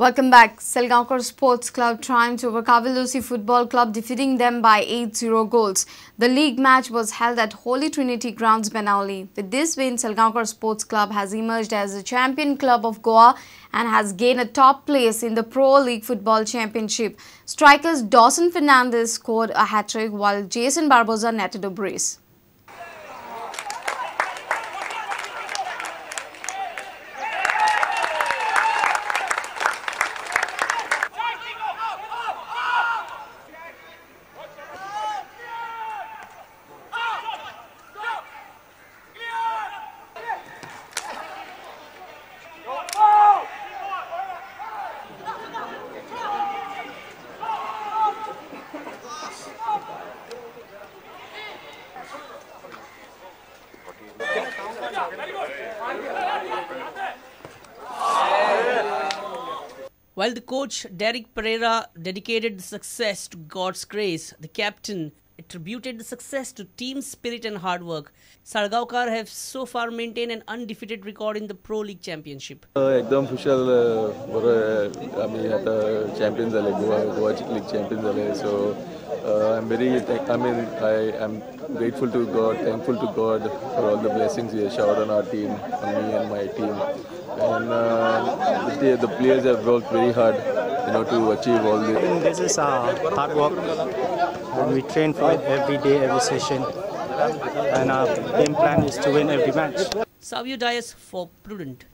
Welcome back. Salgaocar Sports Club triumphed over Cavelossim Football Club, defeating them by 8-0 goals. The league match was held at Holy Trinity Grounds, Banauli. With this win, Salgaocar Sports Club has emerged as the champion club of Goa and has gained a top place in the Pro League Football Championship. Strikers Dawson Fernandez scored a hat-trick while Jason Barbosa netted a brace. While the coach Derek Pereira dedicated the success to God's grace, the captain attributed the success to team spirit and hard work. Salgaocar have so far maintained an undefeated record in the Pro League Championship. एकदम खुशाल आम्ही आता champion झाले Goa league champion झाले I am grateful to God, thankful to God for all the blessings He has showered on our team, on me and my team. And the players have worked very hard, to achieve all this. This is hard work, and we train for it every day, every session. And our game plan is to win every match. Savio Dias for Prudent.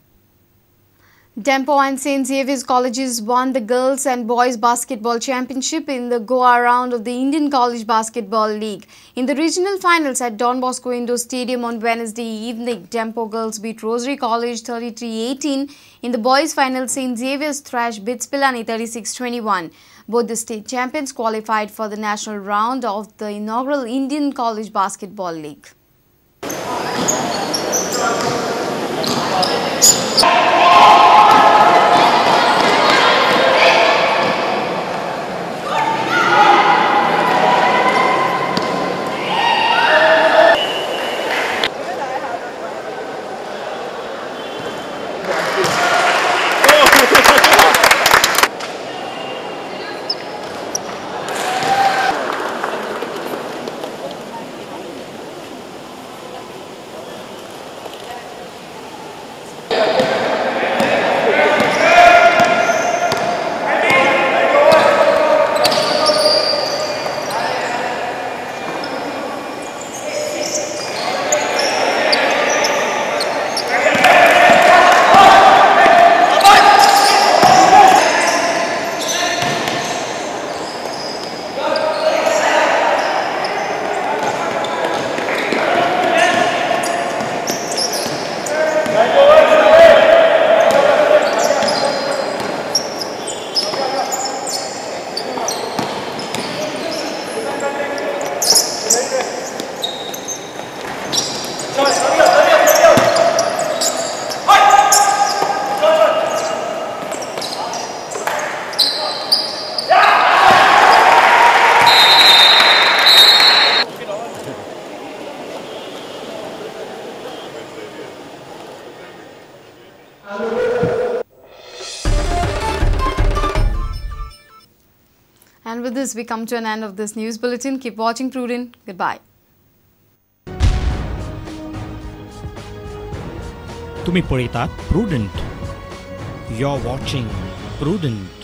Dempo and St. Xavier's Colleges won the Girls and Boys Basketball Championship in the Goa round of the Indian College Basketball League. In the regional finals at Don Bosco Indoor Stadium on Wednesday evening, Dempo Girls beat Rosary College 33-18. In the boys' final, St. Xavier's thrashed Bitspilani 36-21. Both the state champions qualified for the national round of the inaugural Indian College Basketball League. And with this, we come to an end of this news bulletin. Keep watching Prudent. Goodbye. तुम्ही पळयतात Prudent. You're watching Prudent.